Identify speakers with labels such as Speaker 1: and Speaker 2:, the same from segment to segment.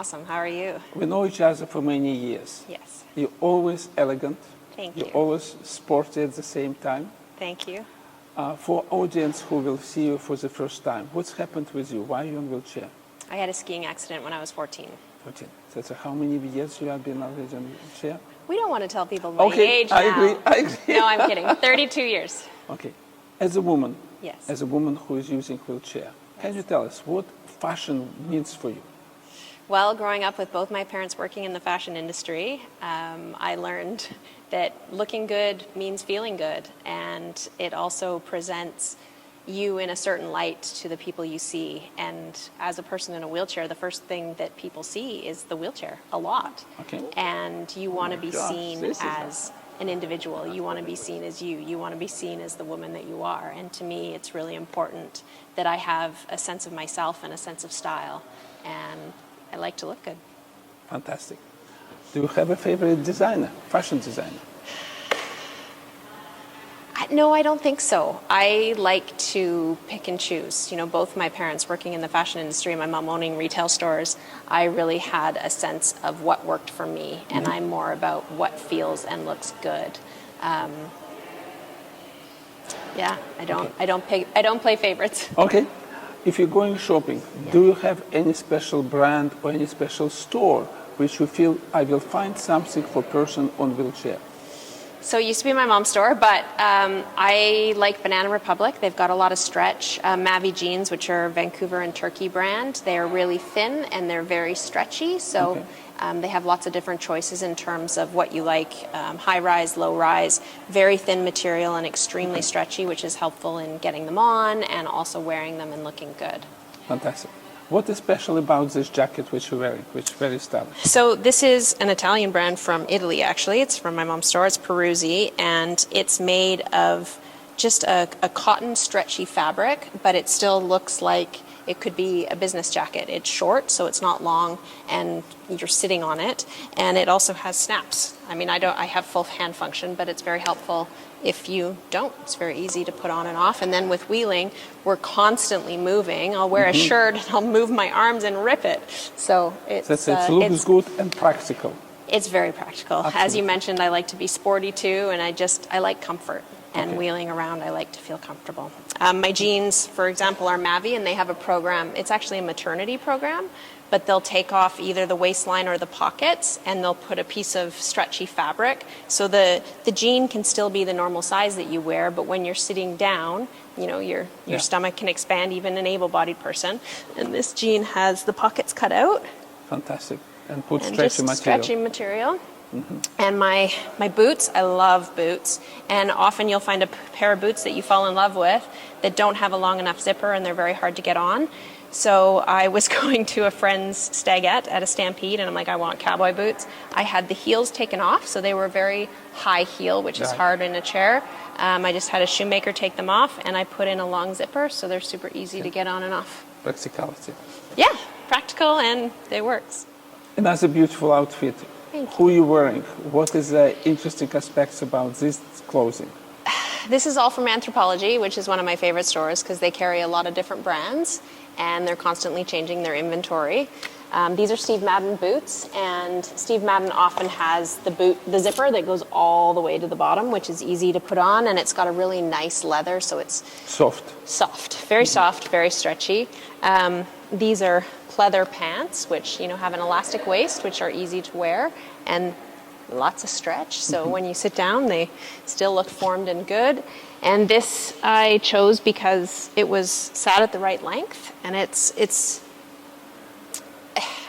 Speaker 1: awesome. How are you?
Speaker 2: We know each other for many years.
Speaker 1: Yes.
Speaker 2: You're always elegant.
Speaker 1: Thank you.
Speaker 2: You're always sporty at the same time.
Speaker 1: Thank you.
Speaker 2: For audience who will see you for the first time, what's happened with you? Why are you in a wheelchair?
Speaker 1: I had a skiing accident when I was 14.
Speaker 2: 14. So how many years you have been already in a wheelchair?
Speaker 1: We don't want to tell people my age now.
Speaker 2: I agree.
Speaker 1: No, I'm kidding. 32 years.
Speaker 2: Okay. As a woman,
Speaker 1: Yes.
Speaker 2: as a woman who is using wheelchair, can you tell us what fashion means for you?
Speaker 1: Well, growing up with both my parents working in the fashion industry, I learned that looking good means feeling good, and it also presents you in a certain light to the people you see. And as a person in a wheelchair, the first thing that people see is the wheelchair a lot.
Speaker 2: Okay.
Speaker 1: And you want to be seen
Speaker 2: this is
Speaker 1: as an individual. You want to be seen as you. You want to be seen as the woman that you are. And to me, it's really important that I have a sense of myself and a sense of style. And I like to look good.
Speaker 2: Fantastic. Do you have a favorite designer, fashion designer?
Speaker 1: No, I don't think so. I like to pick and choose. You know, both my parents working in the fashion industry and my mom owning retail stores, I really had a sense of what worked for me, and I'm more about what feels and looks good. Yeah, I don't play favorites.
Speaker 2: Okay. If you're going shopping, do you have any special brand or any special store which you feel I will find something for person on wheelchair?
Speaker 1: So it used to be my mom's store, but I like Banana Republic. They've got a lot of stretch. Mavi jeans, which are a Vancouver and Turkey brand, they are really thin and they're very stretchy. So they have lots of different choices in terms of what you like. High rise, low rise, very thin material and extremely stretchy, which is helpful in getting them on and also wearing them and looking good.
Speaker 2: Fantastic. What is special about this jacket which you're wearing, which is very stylish?
Speaker 1: So this is an Italian brand from Italy, actually. It's from my mom's store. It's Peruzzi, and it's made of just a cotton stretchy fabric, but it still looks like it could be a business jacket. It's short, so it's not long, and you're sitting on it. And it also has snaps. I mean, I have full hand function, but it's very helpful if you don't. It's very easy to put on and off. And then with wheeling, we're constantly moving. I'll wear a shirt and I'll move my arms and rip it. So it
Speaker 2: looks good and practical.
Speaker 1: It's very practical.
Speaker 2: Absolutely.
Speaker 1: As you mentioned, I like to be sporty too, and I like comfort. And wheeling around, I like to feel comfortable. My jeans, for example, are Mavi, and they have a program. It's actually a maternity program, but they'll take off either the waistline or the pockets, and they'll put a piece of stretchy fabric. So the jean can still be the normal size that you wear, but when you're sitting down, you know, your stomach can expand, even an able-bodied person. And this jean has the pockets cut out.
Speaker 2: Fantastic. And put
Speaker 1: And
Speaker 2: stretchy
Speaker 1: just
Speaker 2: material.
Speaker 1: stretchy material. And my boots, I love boots. And often you'll find a pair of boots that you fall in love with that don't have a long enough zipper and they're very hard to get on. So I was going to a friend's stagette at a Stampede, and I'm like, I want cowboy boots. I had the heels taken off, so they were very high heel, which is hard in a chair. I just had a shoemaker take them off, and I put in a long zipper, so they're super easy to get on and off.
Speaker 2: Practicality.
Speaker 1: Yeah, practical, and it works.
Speaker 2: Another beautiful outfit.
Speaker 1: Thank you.
Speaker 2: Who are you wearing? What is the interesting aspects about this clothing?
Speaker 1: This is all from Anthropology, which is one of my favorite stores because they carry a lot of different brands and they're constantly changing their inventory. These are Steve Madden boots, and Steve Madden often has the zipper that goes all the way to the bottom, which is easy to put on, and it's got a really nice leather, so it's soft, very soft, very stretchy. These are pleather pants, which have an elastic waist, which are easy to wear, and lots of stretch. So when you sit down, they still look formed and good. And this I chose because it was sat at the right length, and it's.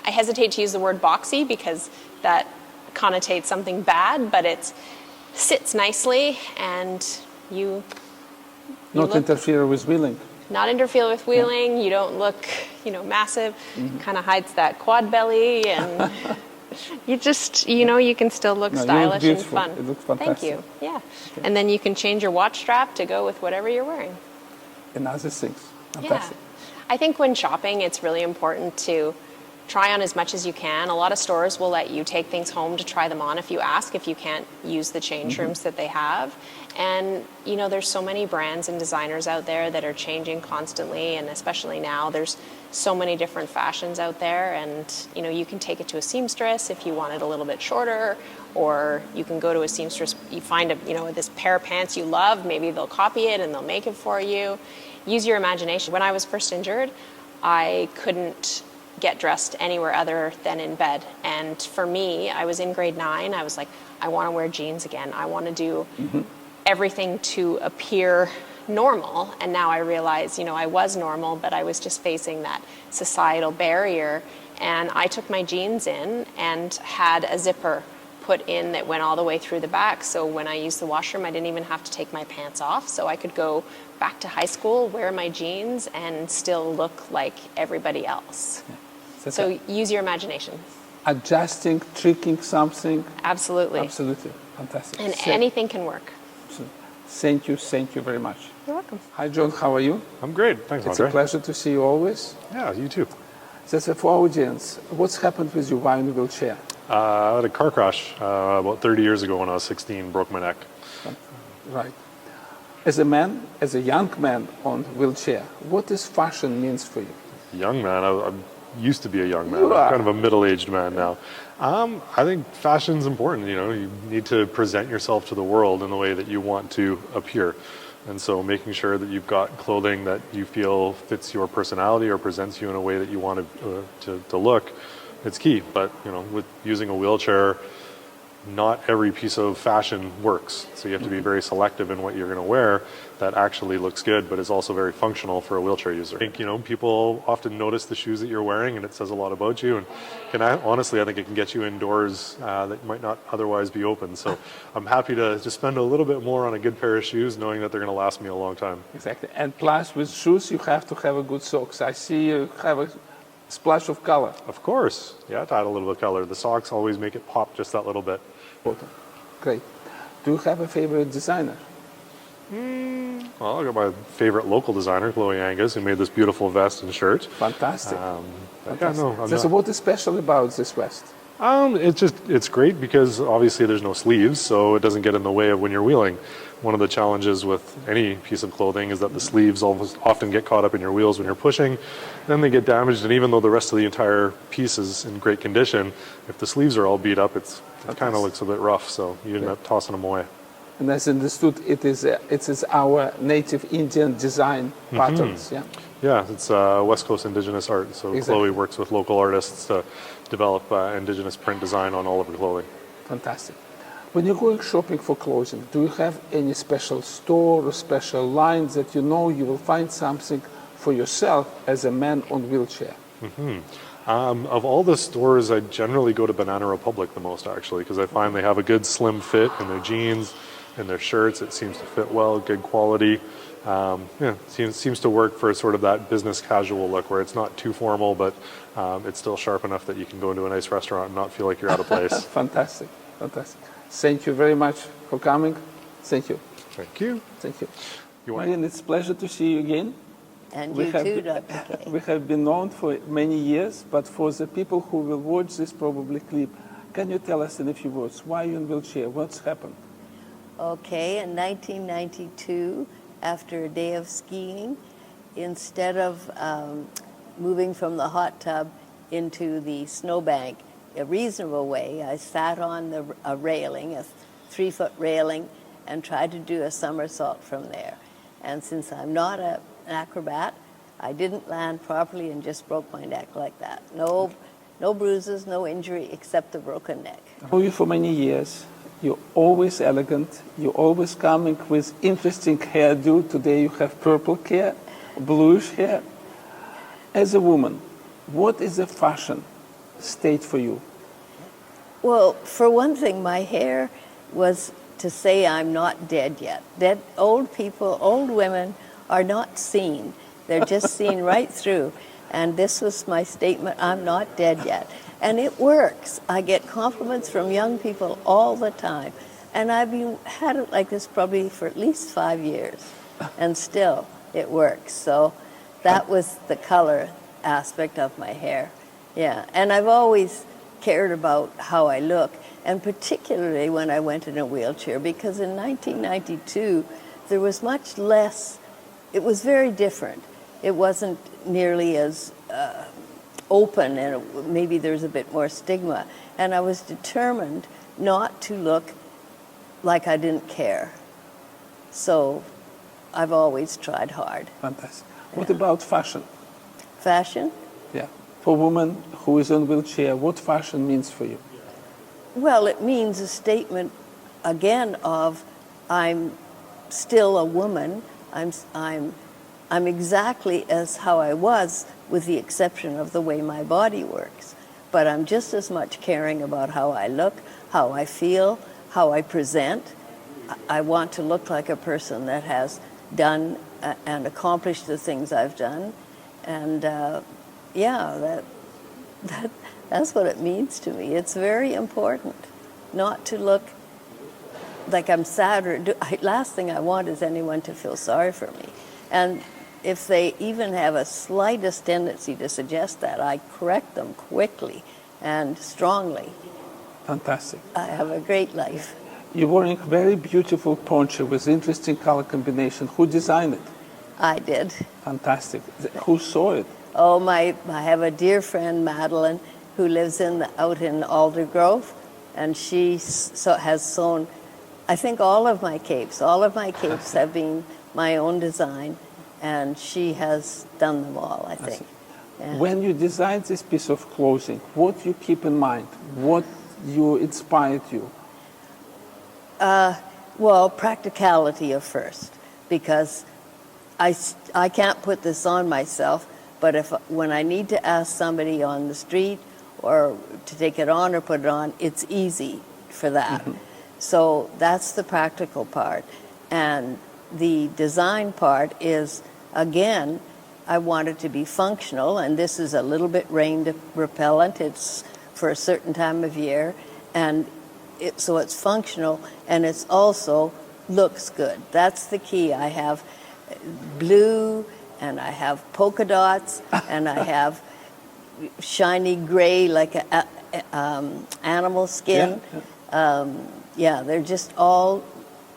Speaker 1: I hesitate to use the word boxy because that connotates something bad, but it sits nicely, and you
Speaker 2: Not interfere with wheeling.
Speaker 1: Not interfere with wheeling. You don't look, massive. Kind of hides that quad belly, and you just, you can still look stylish and fun.
Speaker 2: It looks fantastic.
Speaker 1: Thank you. Yeah. Okay. And then you can change your watch strap to go with whatever you're wearing.
Speaker 2: And other things. Fantastic.
Speaker 1: Yeah. I think when shopping, it's really important to try on as much as you can. A lot of stores will let you take things home to try them on if you ask, if you can't use the change rooms that they have. And, you know, there's so many brands and designers out there that are changing constantly, and especially now there's so many different fashions out there, and, you know, you can take it to a seamstress if you want it a little bit shorter, or you can go to a seamstress, you find this pair of pants you love, maybe they'll copy it and they'll make it for you. Use your imagination. When I was first injured, I couldn't get dressed anywhere other than in bed. And for me, I was in grade 9. I was like, I want to wear jeans again. I want to do everything to appear normal. And now I realize, you know, I was normal, but I was just facing that societal barrier. And I took my jeans in and had a zipper put in that went all the way through the back. So when I used the washroom, I didn't even have to take my pants off. So I could go back to high school, wear my jeans, and still look like everybody else. Yeah. So use your imagination.
Speaker 2: Adjusting, tricking something.
Speaker 1: Absolutely.
Speaker 2: Absolutely. Fantastic.
Speaker 1: And anything can work.
Speaker 2: Thank you very much.
Speaker 1: You're welcome.
Speaker 2: Hi, John. How are you?
Speaker 3: I'm great. Thanks,
Speaker 2: It's
Speaker 3: Andrei.
Speaker 2: a pleasure to see you always.
Speaker 3: Yeah, you too.
Speaker 2: So for our audience, what's happened with you while in a wheelchair?
Speaker 3: I had a car crash about 30 years ago when I was 16, broke my neck.
Speaker 2: Right. As a young man on wheelchair, what does fashion means for you?
Speaker 3: Young man, I used to be a young man.
Speaker 2: You are.
Speaker 3: I'm kind of a middle-aged man now. I think fashion's important. You know, you need to present yourself to the world in the way that you want to appear. And so making sure that you've got clothing that you feel fits your personality or presents you in a way that you want to look, it's key. But, you know, with using a wheelchair, not every piece of fashion works. So you have to be very selective in what you're going to wear that actually looks good, but is also very functional for a wheelchair user. I think, you know, people often notice the shoes that you're wearing, and it says a lot about you. And honestly, I think it can get you indoors that might not otherwise be open. So I'm happy to just spend a little bit more on a good pair of shoes, knowing that they're going to last me a long time.
Speaker 2: Exactly. And plus, with shoes, you have to have a good socks. I see you have a splash of color.
Speaker 3: Of course. Yeah, to add a little bit of color. The socks always make it pop just that little bit.
Speaker 2: Great. Do you have a favorite designer?
Speaker 3: Well, I got my favorite local designer, Chloe Angus, who made this beautiful vest and shirt.
Speaker 2: Fantastic.
Speaker 3: Fantastic. Yeah,
Speaker 2: So what is special about this vest?
Speaker 3: It's great because obviously there's no sleeves, so it doesn't get in the way of when you're wheeling. One of the challenges with any piece of clothing is that the sleeves often get caught up in your wheels when you're pushing, then they get damaged, and even though the rest of the entire piece is in great condition, if the sleeves are all beat up, it kind of looks a bit rough, so you end up tossing them away.
Speaker 2: And as understood, it is our native Indian design patterns, yeah?
Speaker 3: Yeah, it's West Coast Indigenous art, so
Speaker 2: Exactly.
Speaker 3: Chloe works with local artists to develop Indigenous print design on all of her clothing.
Speaker 2: Fantastic. When you're going shopping for clothing, do you have any special store or special lines that you know you will find something for yourself as a man on wheelchair?
Speaker 3: Of all the stores, I generally go to Banana Republic the most, actually, because I find they have a good slim fit in their jeans and their shirts. It seems to fit well, good quality. Seems to work for sort of that business casual look where it's not too formal, but it's still sharp enough that you can go into a nice restaurant and not feel like you're out of place.
Speaker 2: Fantastic, fantastic. Thank you very much for coming. Thank you.
Speaker 3: Thank you.
Speaker 2: Thank you.
Speaker 3: You want-
Speaker 2: Marian, it's a pleasure to see you again.
Speaker 4: And
Speaker 2: We
Speaker 4: you
Speaker 2: have-
Speaker 4: too, Dr. K.
Speaker 2: We have been known for many years, but for the people who will watch this probably clip, can you tell us in a few words, why are you in wheelchair? What's happened?
Speaker 4: Okay, in 1992, after a day of skiing, instead of moving from the hot tub into the snowbank a reasonable way, I sat on a railing, a 3-foot railing, and tried to do a somersault from there. And since I'm not an acrobat, I didn't land properly and just broke my neck like that. No bruises, no injury, except the broken neck.
Speaker 2: I know you for many years. You're always elegant. You're always coming with interesting hairdo. Today you have purple hair, bluish hair. As a woman, what is the fashion state for you?
Speaker 4: Well, for one thing, my hair was to say I'm not dead yet. Dead old people, old women are not seen. They're just seen right through. And this was my statement, I'm not dead yet. And it works. I get compliments from young people all the time. And I've had it like this probably for at least 5 years. And still, it works. So that was the color aspect of my hair. Yeah, and I've always cared about how I look, and particularly when I went in a wheelchair, because in 1992 there was much less, it was very different. It wasn't nearly as open, and maybe there's a bit more stigma. And I was determined not to look like I didn't care. So I've always tried hard.
Speaker 2: Fantastic. What about fashion?
Speaker 4: Fashion?
Speaker 2: Yeah. For a woman who is in a wheelchair, what fashion means for you?
Speaker 4: Well, it means a statement, again, of I'm still a woman. I'm exactly as how I was, with the exception of the way my body works. But I'm just as much caring about how I look, how I feel, how I present. I want to look like a person that has done and accomplished the things I've done. And yeah, that's what it means to me. It's very important not to look like I'm sad or last thing I want is anyone to feel sorry for me. And if they even have a slightest tendency to suggest that, I correct them quickly and strongly.
Speaker 2: Fantastic.
Speaker 4: I have a great life.
Speaker 2: You're wearing a very beautiful poncho with interesting color combination. Who designed it?
Speaker 4: I did.
Speaker 2: Fantastic. Who saw it?
Speaker 4: Oh, I have a dear friend, Madeline, who lives out in Aldergrove, and she has sewn, I think, all of my capes. All of my capes have been my own design, and she has done them all, I think. Yeah.
Speaker 2: When you designed this piece of clothing, what you keep in mind? What inspired you?
Speaker 4: Well, practicality at first, because I can't put this on myself, but when I need to ask somebody on the street or to take it on or put it on, it's easy for that. Mm-hmm. So that's the practical part. And the design part is, again, I want it to be functional, and this is a little bit rain repellent. It's for a certain time of year, and so it's functional, and it's also looks good. That's the key. I have blue, and I have polka dots, and I have shiny gray like animal skin. Yeah, they're just all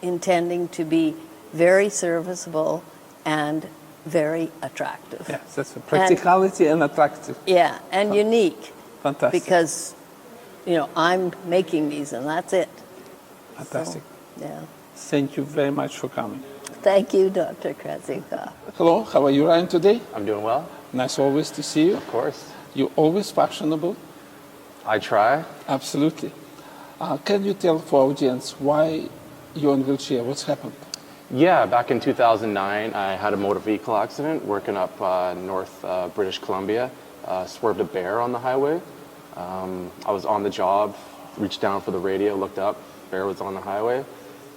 Speaker 4: intending to be very serviceable and very attractive.
Speaker 2: Yes, that's practicality and attractive.
Speaker 4: Yeah, and unique.
Speaker 2: Fantastic.
Speaker 4: Because, I'm making these and that's it.
Speaker 2: Fantastic.
Speaker 4: So, yeah.
Speaker 2: Thank you very much for coming.
Speaker 4: Thank you, Dr. Krassioukov.
Speaker 2: Hello, how are you, Ryan, today?
Speaker 5: I'm doing well.
Speaker 2: Nice always to see you.
Speaker 5: Of course.
Speaker 2: You're always fashionable.
Speaker 5: I try.
Speaker 2: Absolutely. Can you tell for audience why you're in a wheelchair? What's happened?
Speaker 5: Yeah, back in 2009, I had a motor vehicle accident working up north British Columbia. Swerved a bear on the highway. I was on the job, reached down for the radio, looked up, bear was on the highway.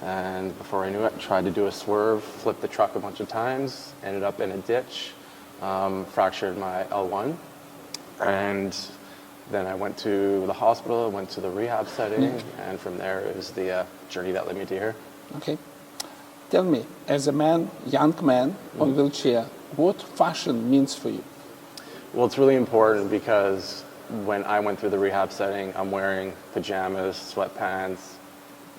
Speaker 5: And before I knew it, tried to do a swerve, flipped the truck a bunch of times, ended up in a ditch, fractured my L1. And then I went to the hospital, went to the rehab setting, and from there it was the journey that led me to here.
Speaker 2: Okay. Tell me, as a man, young man on wheelchair, what fashion means for you?
Speaker 5: Well, it's really important because when I went through the rehab setting, I'm wearing pajamas, sweatpants,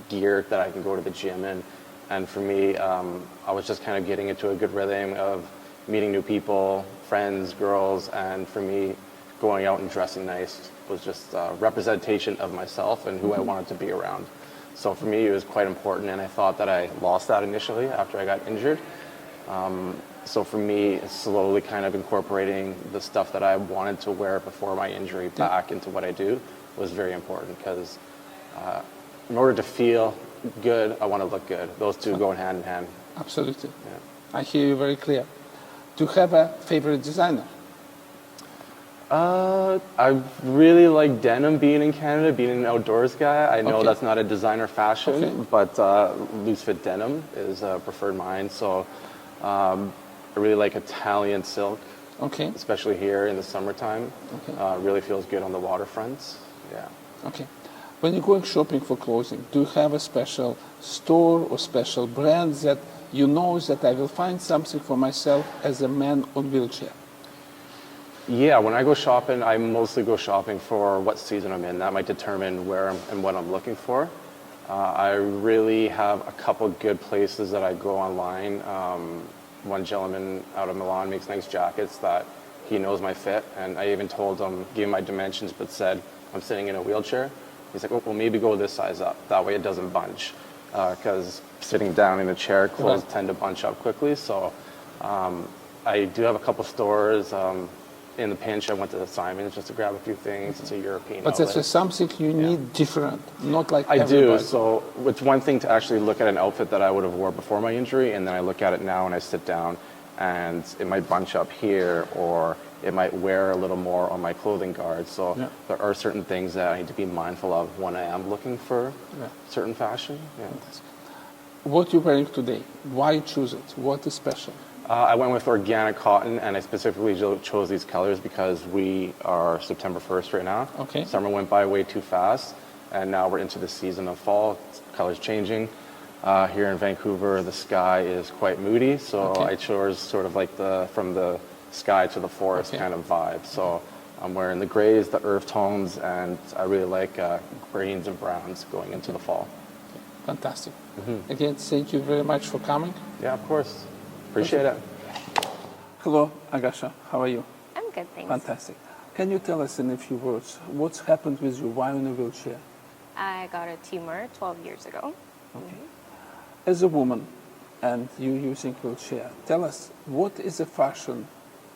Speaker 5: gear that I can go to the gym in. And for me, I was just kind of getting into a good rhythm of meeting new people, friends, girls, and for me, going out and dressing nice was just a representation of myself and who I wanted to be around. So for me, it was quite important, and I thought that I lost that initially after I got injured. So for me, slowly kind of incorporating the stuff that I wanted to wear before my injury back into what I do was very important, because in order to feel good, I want to look good. Those two go hand in hand.
Speaker 2: Absolutely.
Speaker 5: Yeah.
Speaker 2: I hear you very clear. Do you have a favorite designer?
Speaker 5: I really like denim, being in Canada, being an outdoors guy. I know that's not a designer fashion, but loose fit denim is preferred mine. So I really like Italian silk, especially here in the summertime. Really feels good on the waterfronts. Yeah.
Speaker 2: Okay. When you're going shopping for clothing, do you have a special store or special brand that you know that I will find something for myself as a man on wheelchair?
Speaker 5: Yeah, when I go shopping, I mostly go shopping for what season I'm in. That might determine where and what I'm looking for. I really have a couple good places that I go online. One gentleman out of Milan makes nice jackets that he knows my fit, and I even told him, gave him my dimensions, but said, I'm sitting in a wheelchair. He's like, oh, well, maybe go this size up. That way it doesn't bunch. Because sitting down in a chair, clothes tend to bunch up quickly. So I do have a couple stores. In the pinch, I went to Simon's just to grab a few things. It's a European
Speaker 2: But
Speaker 5: outlet.
Speaker 2: that's just something you need different, not like
Speaker 5: I
Speaker 2: everybody.
Speaker 5: do. So it's one thing to actually look at an outfit that I would have wore before my injury, and then I look at it now and I sit down, and it might bunch up here, or it might wear a little more on my clothing guard. So there are certain things that I need to be mindful of when I am looking for certain fashion. Yeah.
Speaker 2: What you're wearing today, why you choose it? What is special?
Speaker 5: I went with organic cotton, and I specifically chose these colors because we are September 1st right now.
Speaker 2: Okay.
Speaker 5: Summer went by way too fast, and now we're into the season of fall. Colors changing. Here in Vancouver, the sky is quite moody, so I chose sort of like from the sky to the forest kind of vibe. So I'm wearing the grays, the earth tones, and I really like greens and browns going into the fall.
Speaker 2: Fantastic. Again, thank you very much for coming.
Speaker 5: Yeah, of course. Appreciate it.
Speaker 2: Hello, Agasha. How are you?
Speaker 6: I'm good, thanks.
Speaker 2: Fantastic. Can you tell us in a few words what's happened with you? Why in a wheelchair?
Speaker 6: I got a tumor 12 years ago.
Speaker 2: Okay. As a woman, and you using wheelchair, tell us what is a fashion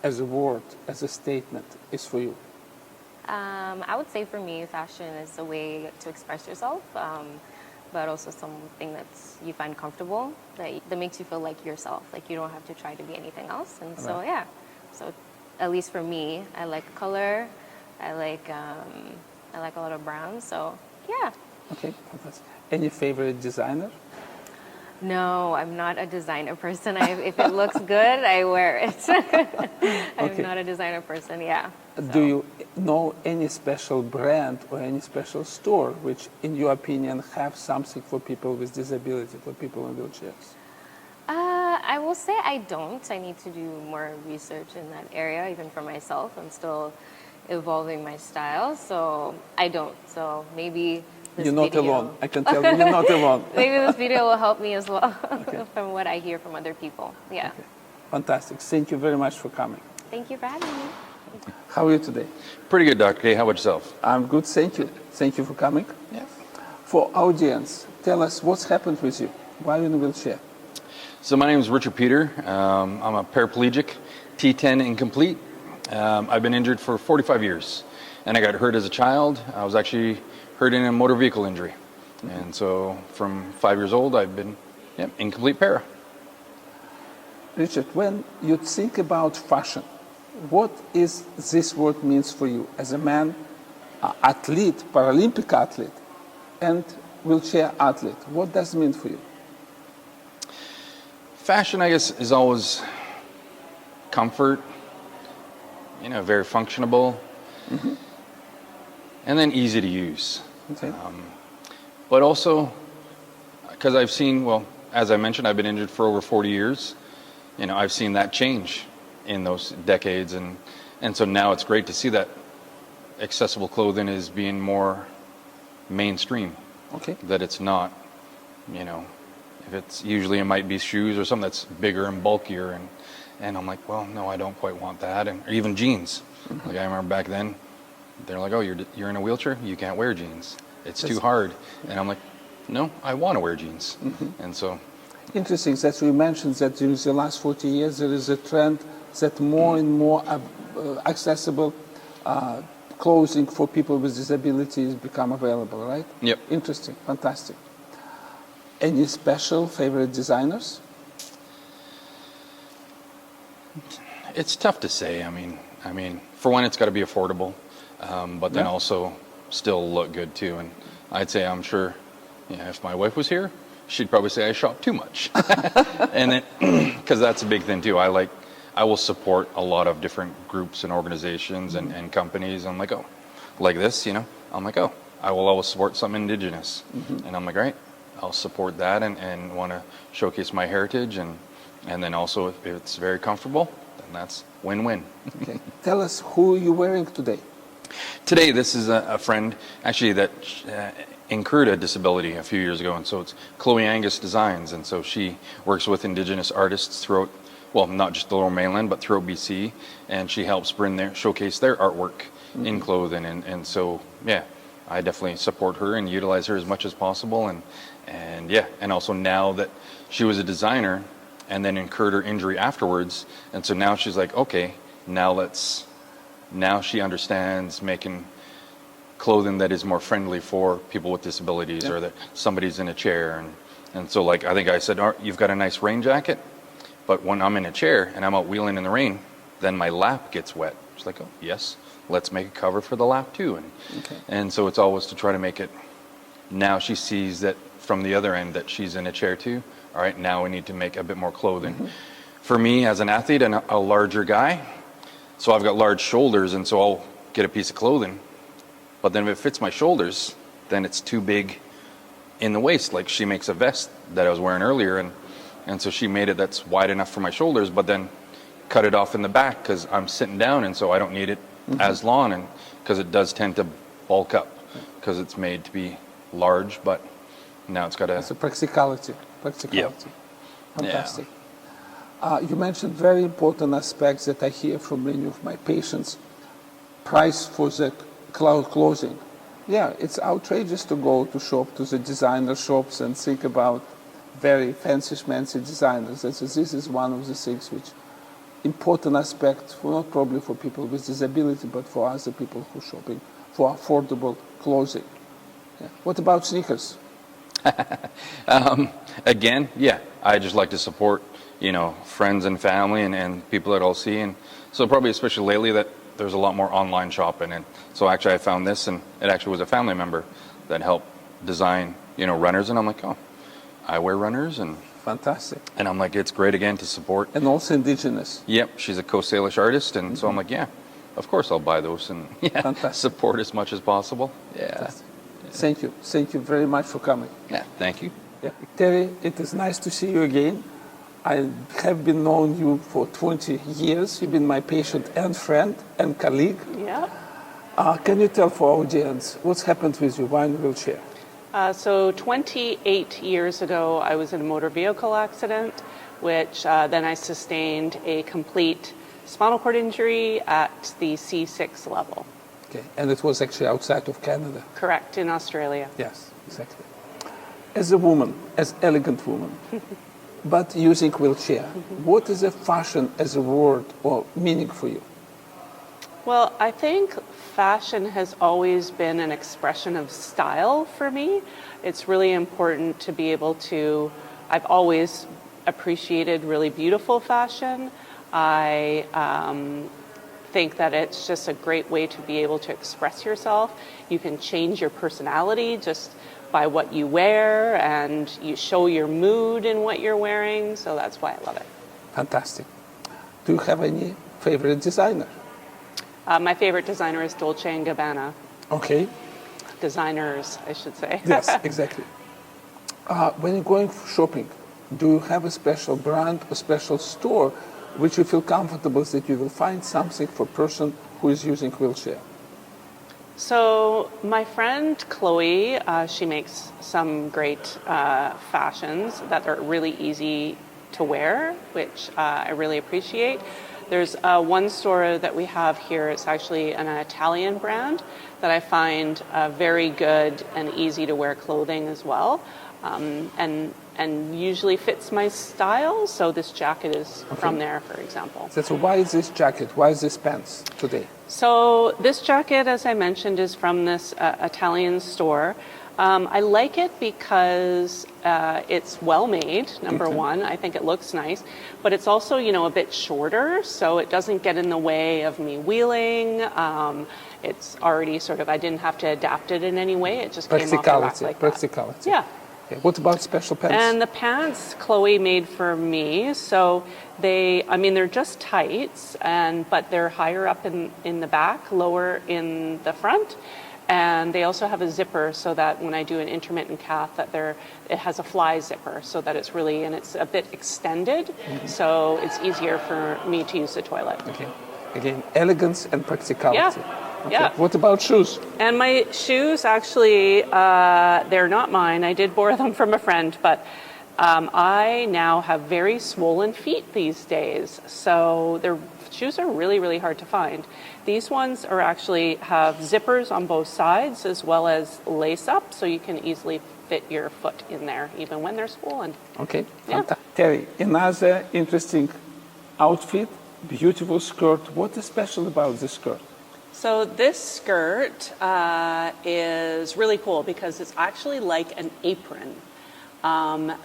Speaker 2: as a word, as a statement, is for you?
Speaker 6: I would say for me, fashion is a way to express yourself, but also something that's you find comfortable, that makes you feel like yourself, like you don't have to try to be anything else. And so, so at least for me, I like color, I like a lot of brown, so yeah.
Speaker 2: Okay, fantastic. Any favorite designer?
Speaker 6: No, I'm not a designer person. If it looks good, I wear it. I'm not a designer person, yeah.
Speaker 2: Do you know any special brand or any special store which, in your opinion, have something for people with disability, for people in wheelchairs?
Speaker 6: I will say I don't. I need to do more research in that area, even for myself. I'm still evolving my style, so I don't. So maybe this
Speaker 2: You're not
Speaker 6: video,
Speaker 2: alone. I can tell you, you're not alone.
Speaker 6: maybe this video will help me as well from what I hear from other people. Yeah.
Speaker 2: Okay. Fantastic. Thank you very much for coming.
Speaker 6: Thank you for having me.
Speaker 2: How are you today?
Speaker 7: Pretty good, Dr. K. How about yourself?
Speaker 2: I'm good, thank you. Thank you for coming.
Speaker 7: Yeah.
Speaker 2: For audience, tell us what's happened with you. Why are you in a wheelchair?
Speaker 7: So my name is Richard Peter. I'm a paraplegic, T10 incomplete. I've been injured for 45 years, and I got hurt as a child. I was actually hurt in a motor vehicle injury. And so from 5 years old, I've been incomplete para.
Speaker 2: Richard, when you think about fashion, what is this word means for you as a man, athlete, Paralympic athlete, and wheelchair athlete? What does it mean for you?
Speaker 7: Fashion, I guess, is always comfort, very functionable, and then easy to use.
Speaker 2: Okay.
Speaker 7: But also, because I've seen, well, as I mentioned, I've been injured for over 40 years. I've seen that change in those decades, and so now it's great to see that accessible clothing is being more mainstream.
Speaker 2: Okay.
Speaker 7: That it's not, if it's usually it might be shoes or something that's bigger and bulkier, and I'm like, well, no, I don't quite want that, or even jeans. Like I remember back then, they're like, oh, you're in a wheelchair, you can't wear jeans. It's too hard, and I'm like, no, I want to wear jeans, and so.
Speaker 2: Interesting that you mentioned that during the last 40 years there is a trend that more and more accessible clothing for people with disabilities become available, right?
Speaker 7: Yep.
Speaker 2: Interesting, fantastic. Any special favorite designers?
Speaker 7: It's tough to say. I mean, for one, it's got to be affordable, but then also still look good too. And I'd say, I'm sure, if my wife was here, she'd probably say I shop too much, and then because that's a big thing too. I will support a lot of different groups and organizations and companies. I'm like, oh, like this, I'm like, oh, I will always support something indigenous, and I'm like, right, I'll support that and want to showcase my heritage, and then also if it's very comfortable, then that's win-win.
Speaker 2: Okay. Tell us who you're wearing today.
Speaker 7: Today, this is a friend actually that incurred a disability a few years ago, and so it's Chloe Angus Designs, and so she works with Indigenous artists throughout, well, not just the Lower Mainland, but throughout BC, and she helps showcase their artwork in clothing, and so, yeah, I definitely support her and utilize her as much as possible, and yeah, and also now that she was a designer and then incurred her injury afterwards, and so now she's like, okay, now she understands making clothing that is more friendly for people with disabilities, or that somebody's in a chair, and so like I think I said, you've got a nice rain jacket, but when I'm in a chair and I'm out wheeling in the rain, then my lap gets wet. She's like, oh yes, let's make a cover for the lap too, and so it's always to try to make it. Now she sees that from the other end that she's in a chair too. All right, now we need to make a bit more clothing. For me as an athlete and a larger guy, so I've got large shoulders, and so I'll get a piece of clothing, but then if it fits my shoulders, then it's too big in the waist. Like she makes a vest that I was wearing earlier, and so she made it that's wide enough for my shoulders, but then cut it off in the back because I'm sitting down, and so I don't need it as long, and because it does tend to bulk up because it's made to be large, but now it's got a...
Speaker 2: It's a practicality.
Speaker 7: Yep.
Speaker 2: Fantastic. You mentioned very important aspects that I hear from many of my patients. Price for the clothing. Yeah, it's outrageous to go to the designer shops and think about very fancy designers. This is one of the things which important aspect, not probably for people with disability, but for other people who are shopping for affordable clothing. Yeah. What about sneakers?
Speaker 7: Again, yeah, I just like to support, friends and family and people that I'll see. And so probably especially lately that there's a lot more online shopping. And so actually I found this, and it actually was a family member that helped design, runners. And I'm like, oh, I wear runners. And
Speaker 2: fantastic.
Speaker 7: And I'm like, it's great again to support.
Speaker 2: And also Indigenous.
Speaker 7: Yep, she's a Coast Salish artist. And so I'm like, yeah, of course I'll buy those and support as much as possible. Yeah.
Speaker 2: Fantastic. Thank you. Thank you very much for coming.
Speaker 7: Yeah, thank you.
Speaker 2: Yeah. Terry, it is nice to see you again. I have been known you for 20 years. You've been my patient and friend and colleague.
Speaker 8: Yeah.
Speaker 2: Can you tell for our audience what's happened with you? Why in a wheelchair?
Speaker 8: So 28 years ago, I was in a motor vehicle accident, which then I sustained a complete spinal cord injury at the C6 level.
Speaker 2: Okay, and it was actually outside of Canada.
Speaker 8: Correct, in Australia.
Speaker 2: Yes, exactly. As a woman, as elegant woman, but using wheelchair, what is a fashion as a word or meaning for you?
Speaker 8: Well, I think fashion has always been an expression of style for me. It's really important to be able to, I've always appreciated really beautiful fashion. I think that it's just a great way to be able to express yourself. You can change your personality just by what you wear, and you show your mood in what you're wearing, so that's why I love it.
Speaker 2: Fantastic. Do you have any favorite designer?
Speaker 8: My favorite designer is Dolce & Gabbana.
Speaker 2: Okay.
Speaker 8: Designers, I should say.
Speaker 2: Yes, exactly. When you're going shopping, do you have a special brand or special store which you feel comfortable that you will find something for a person who is using wheelchair?
Speaker 8: So my friend Chloe, she makes some great fashions that are really easy to wear, which I really appreciate. There's one store that we have here. It's actually an Italian brand that I find very good and easy to wear clothing as well, and usually fits my style. So this jacket is from there, for example.
Speaker 2: So why is this jacket? Why is this pants today?
Speaker 8: So this jacket, as I mentioned, is from this Italian store. I like it because it's well made, number one. I think it looks nice. But it's also, a bit shorter, so it doesn't get in the way of me wheeling. It's already I didn't have to adapt it in any way. It just came off the rack like
Speaker 2: Practicality.
Speaker 8: that. Yeah.
Speaker 2: Okay. What about special pants?
Speaker 8: And the pants Chloe made for me, so they're just tights, but they're higher up in the back, lower in the front. And they also have a zipper so that when I do an intermittent cath, that it has a fly zipper so that it's really, and it's a bit extended, so it's easier for me to use the toilet.
Speaker 2: Okay. Again, elegance and practicality.
Speaker 8: Yeah.
Speaker 2: Okay.
Speaker 8: Yeah.
Speaker 2: What about shoes?
Speaker 8: And my shoes, actually, they're not mine. I did borrow them from a friend, but I now have very swollen feet these days. So their shoes are really, really hard to find. These ones are actually have zippers on both sides as well as lace up, so you can easily fit your foot in there, even when they're swollen.
Speaker 2: Okay.
Speaker 8: Yeah.
Speaker 2: Terry, another interesting outfit, beautiful skirt. What is special about this skirt?
Speaker 8: So this skirt is really cool because it's actually like an apron.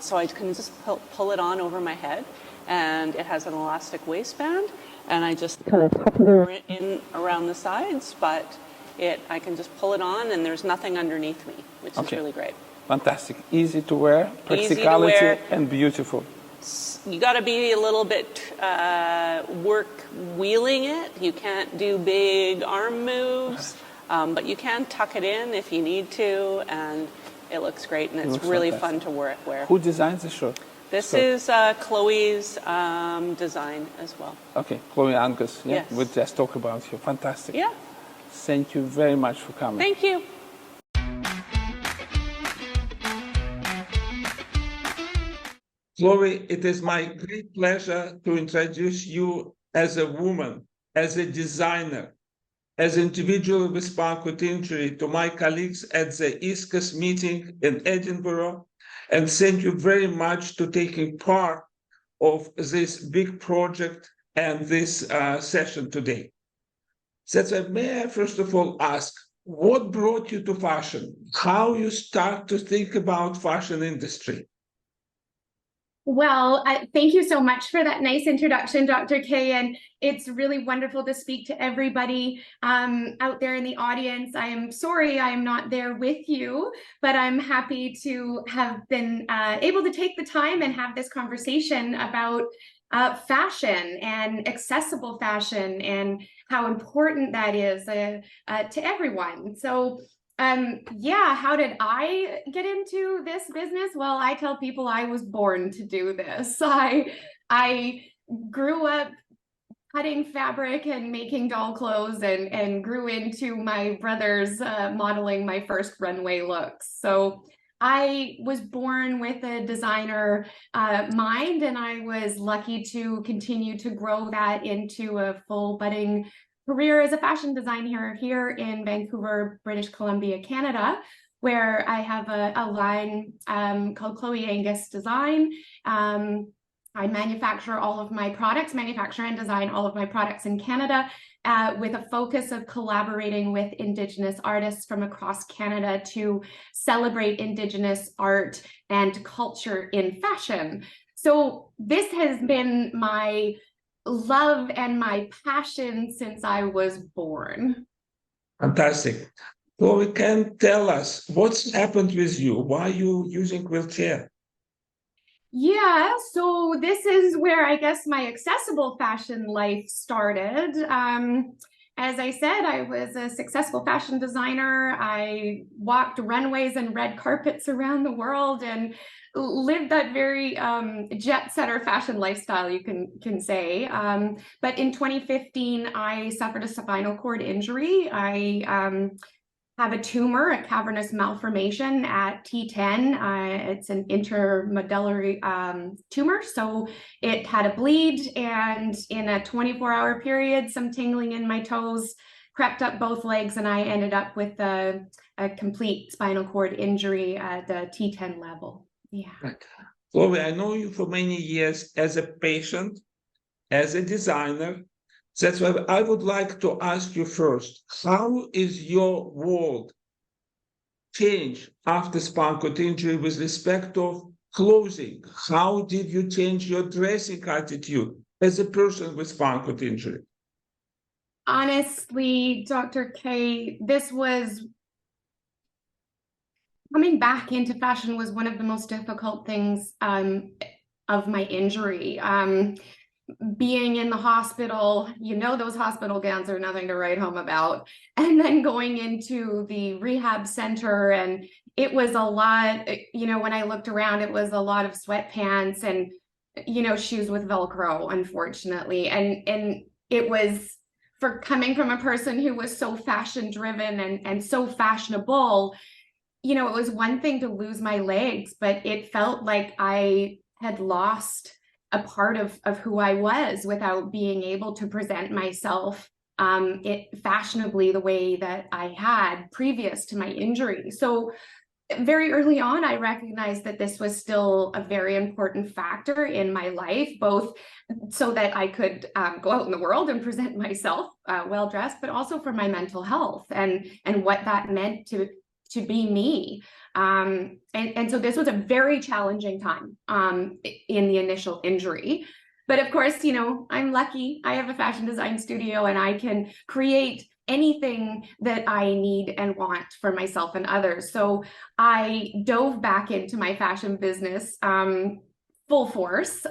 Speaker 8: So I can just pull it on over my head, and it has an elastic waistband, and I just kind of tuck it in around the sides, but I can just pull it on, and there's nothing underneath me, which is really great.
Speaker 2: Fantastic. Easy to wear, practicality,
Speaker 8: Easy to wear.
Speaker 2: And beautiful.
Speaker 8: You got to be a little bit work wheeling it. You can't do big arm moves, but you can tuck it in if you need to, and it looks great, and it's really fun to wear.
Speaker 2: Who designed the shirt?
Speaker 8: This is Chloe's design as well.
Speaker 2: Okay, Chloe Angus. Yeah,
Speaker 8: Yes.
Speaker 2: we'll just talk about you. Fantastic.
Speaker 8: Yeah.
Speaker 2: Thank you very much for coming.
Speaker 8: Thank you.
Speaker 2: Chloe, it is my great pleasure to introduce you as a woman, as a designer, as an individual with spinal cord injury to my colleagues at the East Coast meeting in Edinburgh. And thank you very much to taking part of this big project and this session today. That's why, may I first of all ask, what brought you to fashion? How you start to think about fashion industry?
Speaker 9: Well, thank you so much for that nice introduction, Dr. K. And it's really wonderful to speak to everybody out there in the audience. I am sorry I am not there with you, but I'm happy to have been able to take the time and have this conversation about fashion and accessible fashion and how important that is to everyone. So yeah, how did I get into this business? Well, I tell people I was born to do this. I grew up cutting fabric and making doll clothes and grew into my brother's modeling my first runway looks. So I was born with a designer mind, and I was lucky to continue to grow that into a full budding career as a fashion designer here in Vancouver, British Columbia, Canada, where I have a line called Chloe Angus Design. I manufacture and design all of my products in Canada with a focus of collaborating with Indigenous artists from across Canada to celebrate Indigenous art and culture in fashion. So this has been my love and my passion since I was born.
Speaker 2: Fantastic. Chloe, can tell us what's happened with you? Why are you using wheelchair?
Speaker 9: Yeah, so this is where I guess my accessible fashion life started. As I said, I was a successful fashion designer. I walked runways and red carpets around the world and lived that very jet setter fashion lifestyle, you can say. But in 2015, I suffered a spinal cord injury. I have a tumor, a cavernous malformation at T10. It's an intermedullary tumor. So it had a bleed, and in a 24-hour period, some tingling in my toes crept up both legs, and I ended up with a complete spinal cord injury at the T10 level. Yeah.
Speaker 2: Right. Chloe, I know you for many years as a patient, as a designer. That's why I would like to ask you first, how is your world changed after spinal cord injury with respect of clothing? How did you change your dressing attitude as a person with spinal cord injury?
Speaker 9: Honestly, Dr. K, this was coming back into fashion was one of the most difficult things of my injury. being in the hospital, those hospital gowns are nothing to write home about. And then going into the rehab center, and it was a lot, when I looked around, it was a lot of sweatpants and, shoes with Velcro, unfortunately. And it was, for coming from a person who was so fashion driven and so fashionable, it was one thing to lose my legs, but it felt like I had lost a part of who I was without being able to present myself fashionably the way that I had previous to my injury. So very early on, I recognized that this was still a very important factor in my life, both so that I could go out in the world and present myself well-dressed, but also for my mental health and what that meant to be me. And so this was a very challenging time in the initial injury. But of course, I'm lucky. I have a fashion design studio and I can create anything that I need and want for myself and others. So I dove back into my fashion business full force,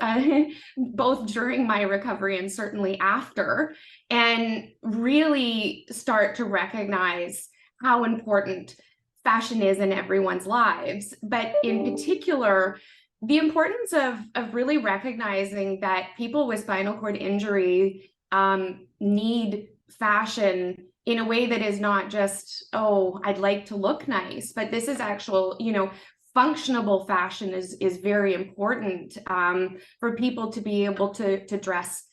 Speaker 9: both during my recovery and certainly after, and really start to recognize how important fashion is in everyone's lives, but in particular, the importance of really recognizing that people with spinal cord injury need fashion in a way that is not just, oh, I'd like to look nice, but this is actual, functionable fashion is very important for people to be able to dress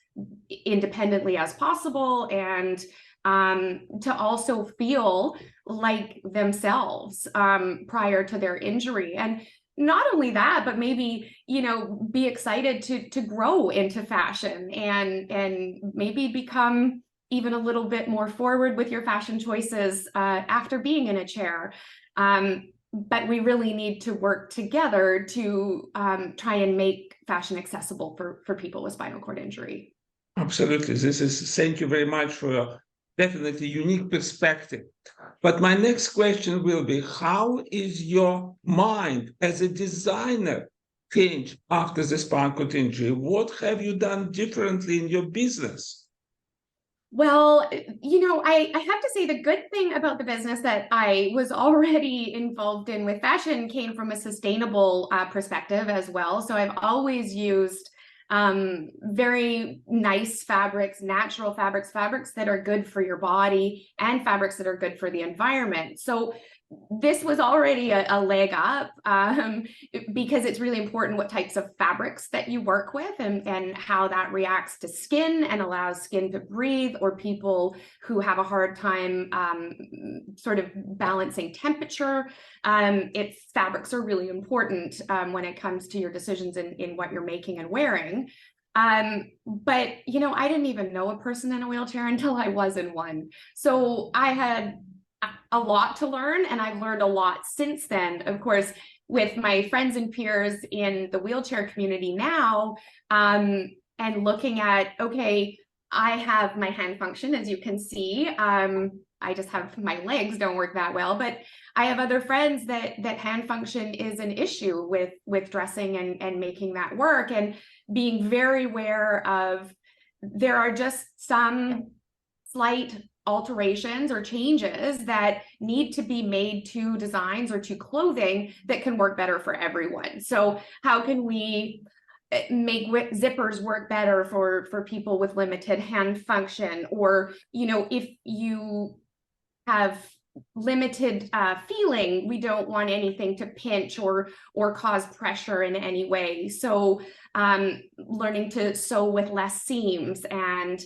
Speaker 9: independently as possible, and to also feel like themselves prior to their injury. And not only that, but maybe, be excited to grow into fashion and maybe become even a little bit more forward with your fashion choices after being in a chair. But we really need to work together to try and make fashion accessible for people with spinal cord injury.
Speaker 2: Absolutely. Thank you very much for your definitely unique perspective. But my next question will be, how is your mind as a designer changed after the spinal cord injury? What have you done differently in your business?
Speaker 9: Well, I have to say the good thing about the business that I was already involved in with fashion came from a sustainable perspective as well. So I've always used very nice fabrics, natural fabrics that are good for your body and fabrics that are good for the environment. So this was already a leg up because it's really important what types of fabrics that you work with and how that reacts to skin and allows skin to breathe, or people who have a hard time sort of balancing temperature. Fabrics are really important when it comes to your decisions in what you're making and wearing. But, I didn't even know a person in a wheelchair until I was in one. So I had a lot to learn, and I've learned a lot since then. Of course, with my friends and peers in the wheelchair community now, and looking at, okay, I have my hand function, as you can see. I just have my legs don't work that well, but I have other friends that hand function is an issue with dressing and making that work, and being very aware of there are just some slight alterations or changes that need to be made to designs or to clothing that can work better for everyone. So how can we make zippers work better for people with limited hand function? Or, if you have limited feeling, we don't want anything to pinch or cause pressure in any way. So learning to sew with less seams and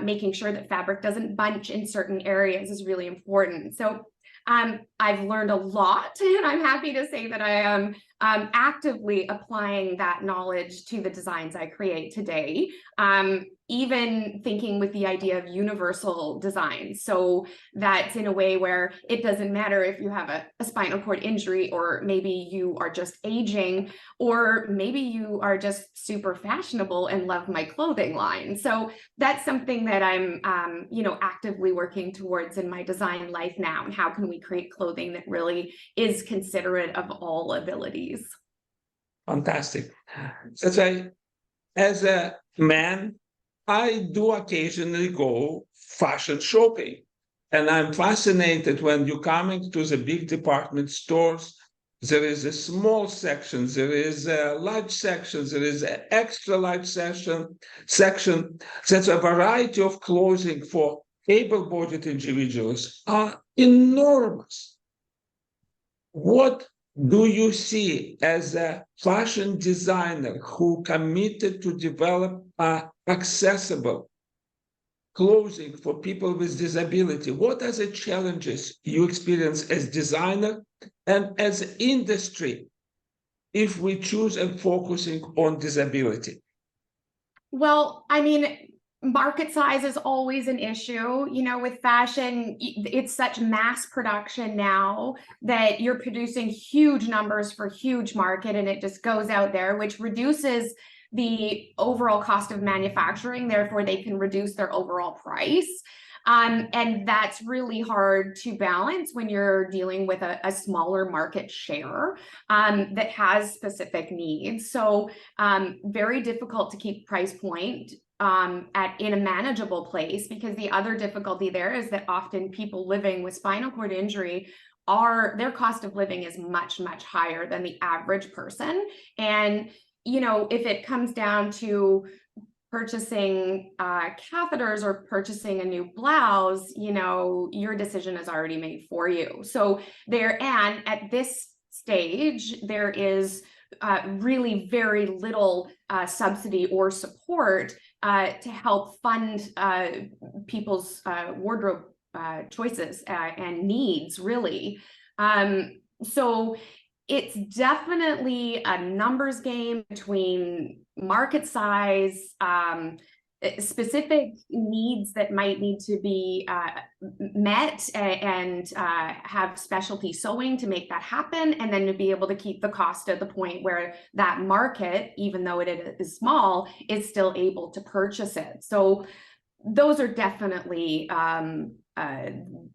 Speaker 9: making sure that fabric doesn't bunch in certain areas is really important. So I've learned a lot, and I'm happy to say that I am actively applying that knowledge to the designs I create today. Even thinking with the idea of universal design. So that's in a way where it doesn't matter if you have a spinal cord injury, or maybe you are just aging, or maybe you are just super fashionable and love my clothing line. So that's something that I'm, actively working towards in my design life now. And how can we create clothing that really is considerate of all abilities?
Speaker 2: Fantastic. As I as a man, I do occasionally go fashion shopping. And I'm fascinated when you're coming to the big department stores. There is a small section, there is a large section, there is an extra large section. That's a variety of clothing for able-bodied individuals are enormous. What do you see as a fashion designer who committed to develop accessible clothing for people with disability? What are the challenges you experience as designer and as industry if we choose and focusing on disability?
Speaker 9: Well, I mean, market size is always an issue. You know, with fashion, it's such mass production now that you're producing huge numbers for huge market, and it just goes out there, which reduces the overall cost of manufacturing. Therefore, they can reduce their overall price. And that's really hard to balance when you're dealing with a smaller market share that has specific needs. So very difficult to keep price point in a manageable place, because the other difficulty there is that often people living with spinal cord injury their cost of living is much, much higher than the average person. And you know, if it comes down to purchasing catheters or purchasing a new blouse, you know, your decision is already made for you. So and at this stage, there is really very little subsidy or support to help fund people's wardrobe choices and needs, really. So it's definitely a numbers game between market size, specific needs that might need to be met, and have specialty sewing to make that happen, and then to be able to keep the cost at the point where that market, even though it is small, is still able to purchase it. So those are definitely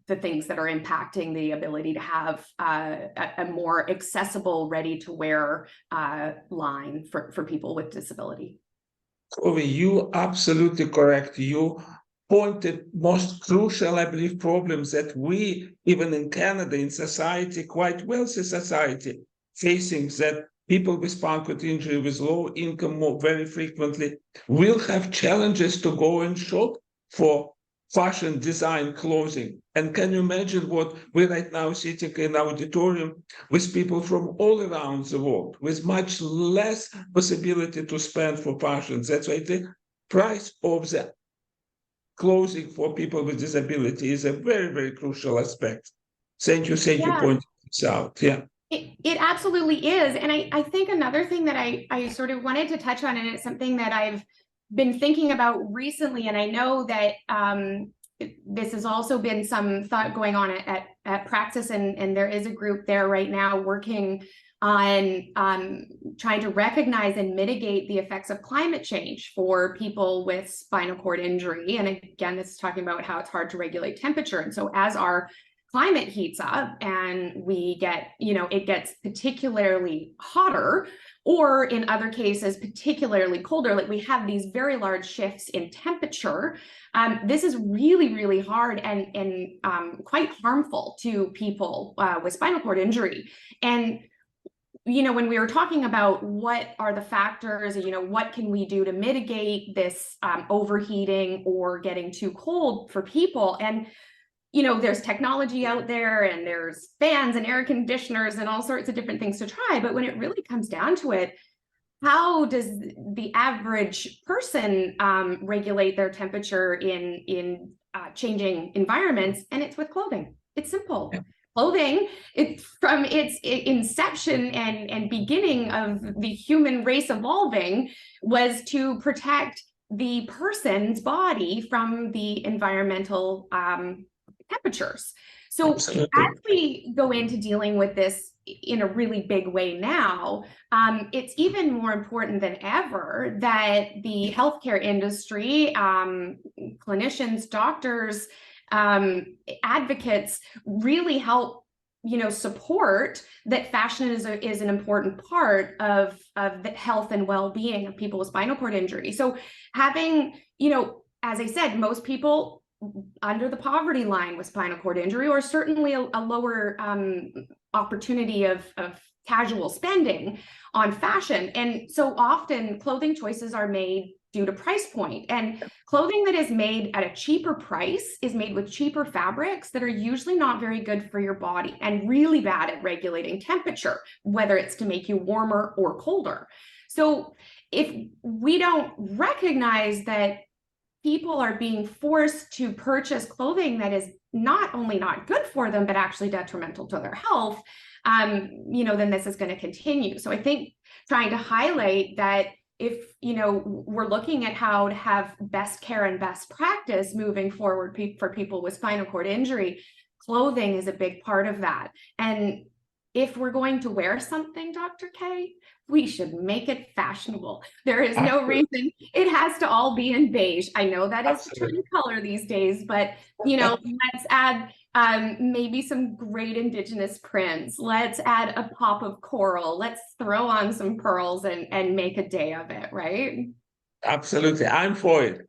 Speaker 9: the things that are impacting the ability to have a more accessible, ready-to-wear line for people with disability.
Speaker 2: Ovi, you absolutely correct. You pointed most crucial, I believe, problems that we, even in Canada, in society, quite wealthy society, facing, that people with spinal cord injury with low income very frequently will have challenges to go and shop for fashion design clothing. And can you imagine what we're right now sitting in our auditorium with people from all around the world with much less possibility to spend for fashion? That's why the price of the clothing for people with disability is a very, very crucial aspect. Thank you pointing this out. Yeah.
Speaker 9: It absolutely is. And I think another thing that I sort of wanted to touch on, and it's something that I've been thinking about recently, and I know that this has also been some thought going on at Praxis, and there is a group there right now working on trying to recognize and mitigate the effects of climate change for people with spinal cord injury. And again, this is talking about how it's hard to regulate temperature. And so as our climate heats up and we get, it gets particularly hotter, or in other cases, particularly colder, like we have these very large shifts in temperature. This is really, really hard and quite harmful to people with spinal cord injury. And when we were talking about what are the factors, what can we do to mitigate this overheating or getting too cold for people? And there's technology out there, and there's fans and air conditioners and all sorts of different things to try. But when it really comes down to it, how does the average person regulate their temperature in changing environments? And it's with clothing. It's simple. Yeah. Clothing, from its inception and beginning of the human race evolving, was to protect the person's body from the environmental temperatures. So Absolutely. As we go into dealing with this in a really big way now, it's even more important than ever that the healthcare industry, clinicians, doctors, advocates really help support that fashion is an important part of the health and well-being of people with spinal cord injury. So having, as I said, most people under the poverty line with spinal cord injury, or certainly a lower opportunity of casual spending on fashion. And so often clothing choices are made due to price point, and clothing that is made at a cheaper price is made with cheaper fabrics that are usually not very good for your body and really bad at regulating temperature, whether it's to make you warmer or colder. So if we don't recognize that people are being forced to purchase clothing that is not only not good for them, but actually detrimental to their health, then this is going to continue. So I think trying to highlight that if, we're looking at how to have best care and best practice moving forward for people with spinal cord injury, clothing is a big part of that. And if we're going to wear something, Dr. K, we should make it fashionable. There is no reason it has to all be in beige. I know that is the trend color these days, but let's add maybe some great indigenous prints. Let's add a pop of coral. Let's throw on some pearls and make a day of it, right?
Speaker 2: Absolutely. I'm for it.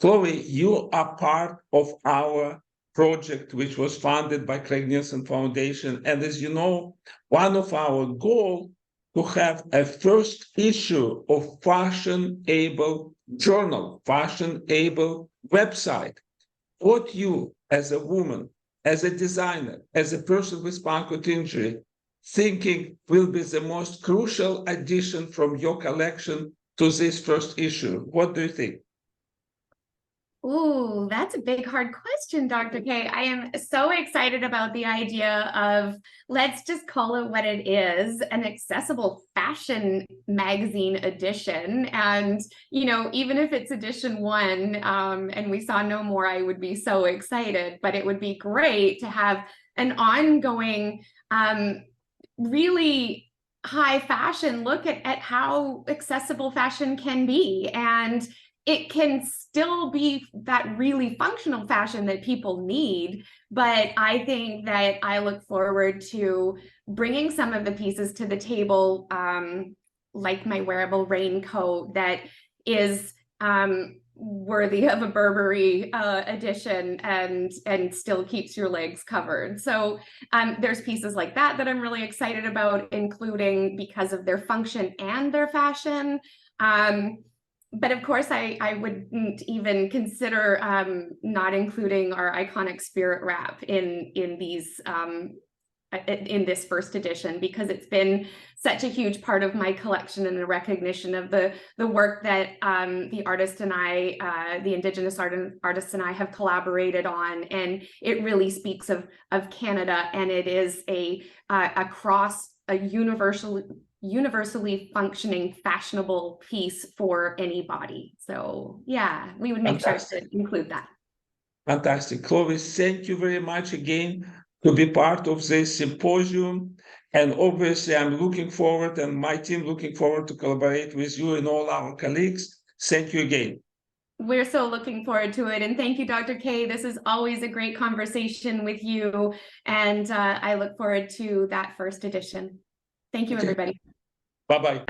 Speaker 2: Chloe, you are part of our project, which was funded by Neilsen Foundation. And as you know, one of our goals to have a first issue of FashionABLE journal, FashionABLE website. What you, as a woman, as a designer, as a person with spinal cord injury, thinking will be the most crucial addition from your collection to this first issue? What do you think?
Speaker 9: Ooh, that's a big, hard question, Dr. K. I am so excited about the idea of, let's just call it what it is, an accessible fashion magazine edition. And, even if it's edition 1 and we saw no more, I would be so excited. But it would be great to have an ongoing, really high fashion look at how accessible fashion can be. And it can still be that really functional fashion that people need. But I think that I look forward to bringing some of the pieces to the table, like my wearable raincoat that is worthy of a Burberry edition and still keeps your legs covered. So there's pieces like that I'm really excited about including because of their function and their fashion. But of course, I wouldn't even consider not including our iconic spirit wrap in this first edition, because it's been such a huge part of my collection and a recognition of the work that the artist and I, the Indigenous artists and I have collaborated on. And it really speaks of Canada, and it is across a universally functioning, fashionable piece for anybody. So yeah, we would make sure to include that.
Speaker 2: Fantastic. Chloe, thank you very much again to be part of this symposium. And obviously, I'm looking forward, and my team looking forward to collaborate with you and all our colleagues. Thank you again.
Speaker 9: We're so looking forward to it. And thank you, Dr. K. This is always a great conversation with you. And I look forward to that first edition. Thank you, everybody.
Speaker 2: Bye-bye.